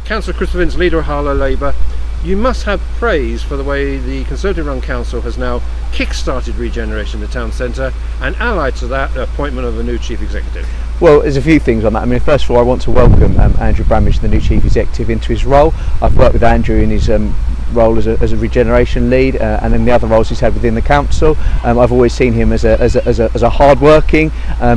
Councillor Chris Vince, leader of Harlow Labour, you must have praise for the way the Conservative-run council has now kick-started regeneration in the town centre, and allied to that, the appointment of a new chief executive. Well, there's a few things on that. I mean, first of all, I want to welcome Andrew Bramage, the new chief executive, into his role. I've worked with Andrew in his role as a regeneration lead, and in the other roles he's had within the council. I've always seen him as a hard-working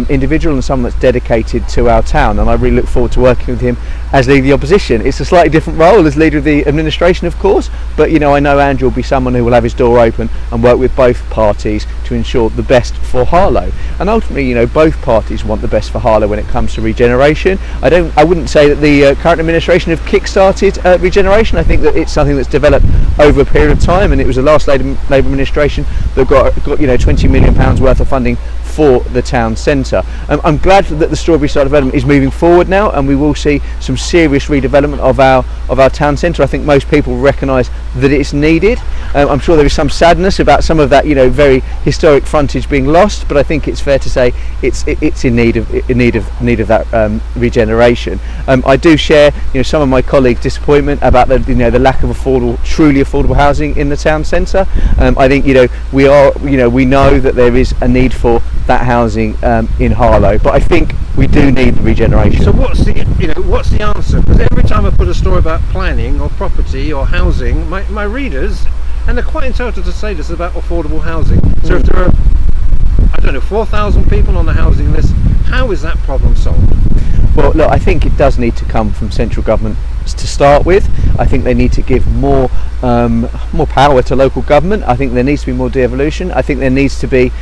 individual and someone that's dedicated to our town, and I really look forward to working with him as leader of the opposition. It's a slightly different role as leader of the administration, of course, but I know Andrew will be someone who will have his door open and work with both parties to ensure the best for Harlow. And ultimately, both parties want the best for Harlow when it comes to regeneration. I wouldn't say that the current administration have kick-started regeneration. I think that it's something that's developed over a period of time, and it was the last Labour administration that got £20 million worth of funding for the town centre. I'm glad that the Strawberry Side development is moving forward now, and we will see some serious redevelopment of our town centre. I think most people recognise that it's needed. I'm sure there is some sadness about some of that very historic frontage being lost, but I think it's fair to say it's in need of that regeneration. I do share some of my colleagues' disappointment about the lack of truly affordable housing in the town centre. I think we know that there is a need for that housing in Harlow, but I think we do need the regeneration. So what's the answer? Because every time I put a story about planning or property or housing, my readers, and they're quite entitled to say this about affordable housing. So if there are 4,000 people on the housing list, how is that problem solved? Well, look, I think it does need to come from central government to start with. I think they need to give more power to local government. I think there needs to be more devolution. I think there needs to be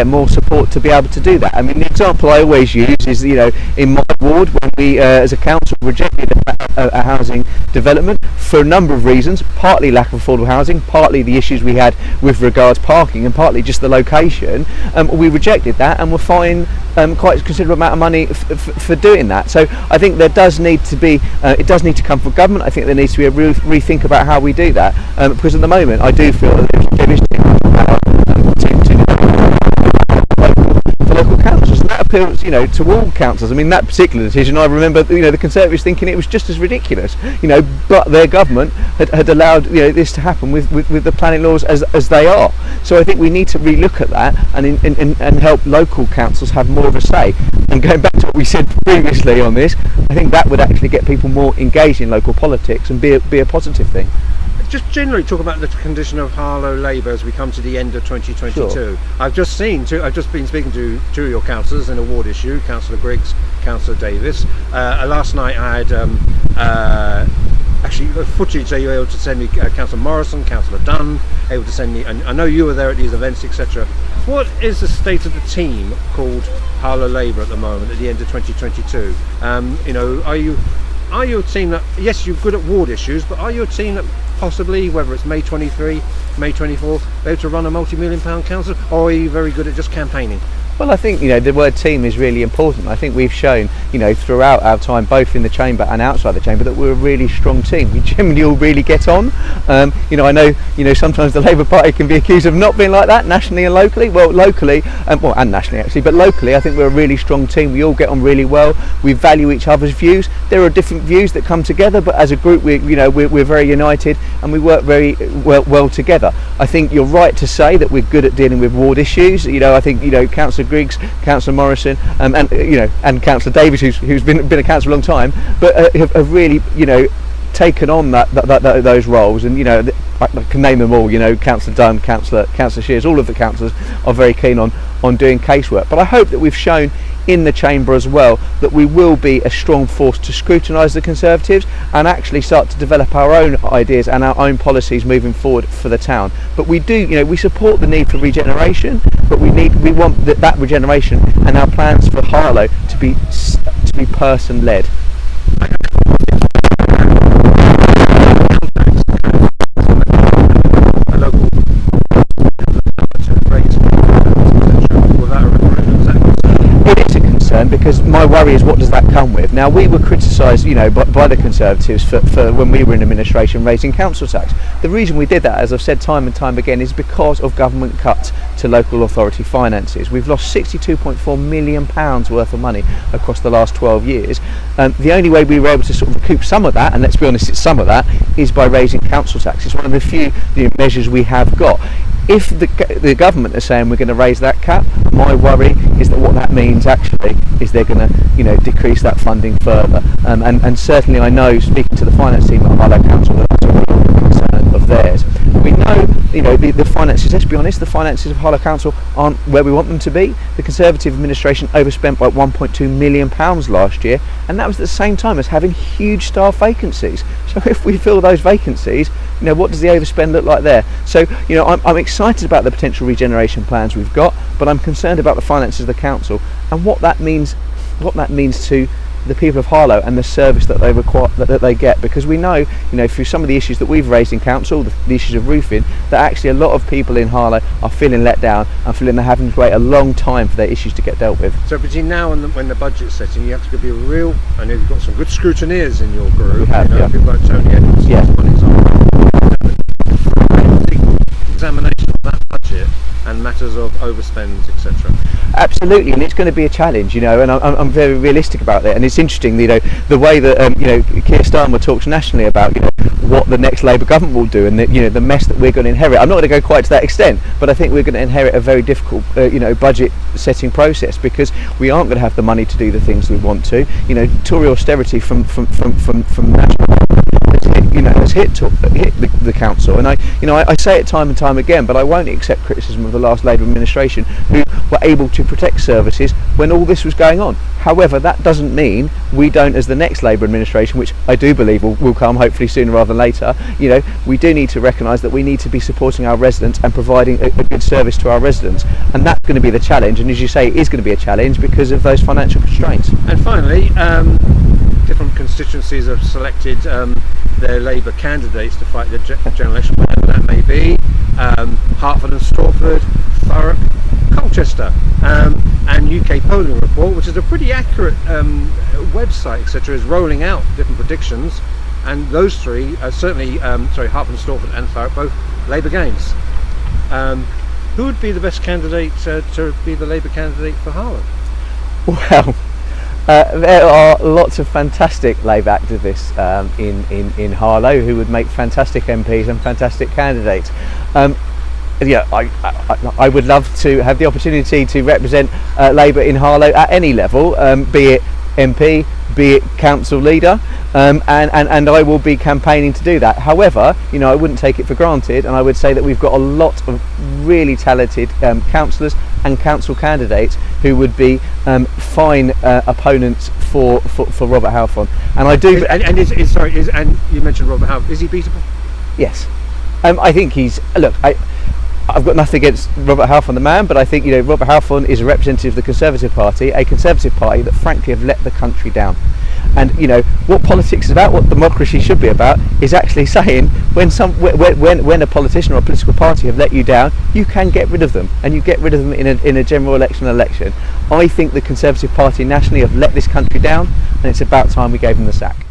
more support to be able to do that. I mean, the example I always use is in my ward, when we as a council rejected a housing development for a number of reasons, partly lack of affordable housing, partly the issues we had with regards parking, and partly just the location. We rejected that and were fined quite a considerable amount of money for doing that. So I think there does need to be it does need to come from government. I think there needs to be a real rethink about how we do that, because at the moment I do feel that there is too much power for local councils, and that appeals to all councils. I mean, that particular decision, I remember the Conservatives thinking it was just as ridiculous, but their government had allowed this to happen with the planning laws as they are. So I think we need to relook at that and help local councils have more of a say. And going back to what we said previously on this, I think that would actually get people more engaged in local politics and be a positive thing. Just generally talk about the condition of Harlow Labour as we come to the end of 2022. Sure. I've just been speaking to two of your councillors in a ward issue, Councillor Griggs, Councillor Davis. Last night I had actually footage that you were able to send me, Councillor Morrison, Councillor Dunn, able to send me, and I know you were there at these events, etc. What is the state of the team called Harlow Labour at the moment at the end of 2022? Are you a team that, yes, you're good at ward issues, but are you a team that possibly, whether it's May 23, May 24, able to run a multi-million pound council, or are you very good at just campaigning? Well, I think the word team is really important. I think we've shown throughout our time, both in the chamber and outside the chamber, that we're a really strong team. We generally all really get on. I know sometimes the Labour Party can be accused of not being like that nationally and locally. Well, locally and nationally actually, but locally I think we're a really strong team. We all get on really well. We value each other's views. There are different views that come together, but as a group we're very united and we work very well together. I think you're right to say that we're good at dealing with ward issues. I think Councillor Griggs, Councillor Morrison, and Councillor Davis, who's been a councillor a long time, but have really taken on those roles, and I can name them all. Councillor Dunn, Councillor Shears, all of the councillors are very keen on doing casework. But I hope that we've shown in the chamber as well that we will be a strong force to scrutinise the Conservatives and actually start to develop our own ideas and our own policies moving forward for the town. But we do, we support the need for regeneration, but we want that regeneration and our plans for Harlow to be person-led. concerned because my worry is what does that come with. Now we were criticised, by the Conservatives for when we were in administration raising council tax. The reason we did that, as I've said time and time again, is because of government cuts to local authority finances. We've lost £62.4 million worth of money across the last 12 years. The only way we were able to sort of recoup some of that, and let's be honest, it's some of that, is by raising council tax. It's one of the few measures we have got. If the government are saying we're going to raise that cap, my worry is that what that means actually is they're going to decrease that funding further. And certainly I know, speaking to the finance team at Harlow Council, that that's a real concern of theirs. We know, the finances, let's be honest, the finances of Harlow Council aren't where we want them to be. The Conservative administration overspent by £1.2 million last year, and that was at the same time as having huge staff vacancies. So if we fill those vacancies, what does the overspend look like there? So, I'm excited about the potential regeneration plans we've got, but I'm concerned about the finances of the council and what that means to the people of Harlow and the service that they require, that they get, because we know, through some of the issues that we've raised in council, the issues of roofing, that actually a lot of people in Harlow are feeling let down and feeling they're having to wait a long time for their issues to get dealt with. So between now and when the budget's setting, you have to be a real, I know you've got some good scrutineers in your group. We have, yeah. People like Tony Edwards, Yeah. Examination of that budget and matters of overspends, etc. Absolutely, and it's going to be a challenge, and I'm very realistic about that. And it's interesting, the way that Keir Starmer talks nationally about what the next Labour government will do, and the mess that we're going to inherit. I'm not going to go quite to that extent, but I think we're going to inherit a very difficult budget setting process, because we aren't going to have the money to do the things we want to. Tory austerity from national has hit the council, and I say it time and time again, but I won't accept criticism of the last Labour administration, who were able to protect services when all this was going on. However, that doesn't mean we don't, as the next Labour administration, which I do believe will come hopefully sooner rather than later, we do need to recognise that we need to be supporting our residents and providing a good service to our residents, and that's going to be the challenge. And as you say, it is going to be a challenge because of those financial constraints. And finally, different constituencies have selected their Labour candidates to fight the general election, whatever that may be. Hertford and Stortford, Thurrock, Colchester, and UK Polling Report, which is a pretty accurate website, etc., is rolling out different predictions, and those three are certainly, Hertford and Stortford and Thurrock, both Labour gains. Who would be the best candidate to be the Labour candidate for Harlow? Well, there are lots of fantastic Labour activists in Harlow who would make fantastic MPs and fantastic candidates. I would love to have the opportunity to represent Labour in Harlow at any level, be it MP, be it council leader, and I will be campaigning to do that. However, I wouldn't take it for granted, and I would say that we've got a lot of really talented councillors and council candidates who would be fine opponents for Robert Halfon. And I do. And you mentioned Robert Halfon. Is he beatable? Yes, I think he's. Look, I've got nothing against Robert Halfon, the man, but I think Robert Halfon is a representative of the Conservative Party, a Conservative Party that frankly have let the country down. And what politics is about, what democracy should be about, is actually saying when a politician or a political party have let you down, you can get rid of them, and you get rid of them in a general election. I think the Conservative Party nationally have let this country down, and it's about time we gave them the sack.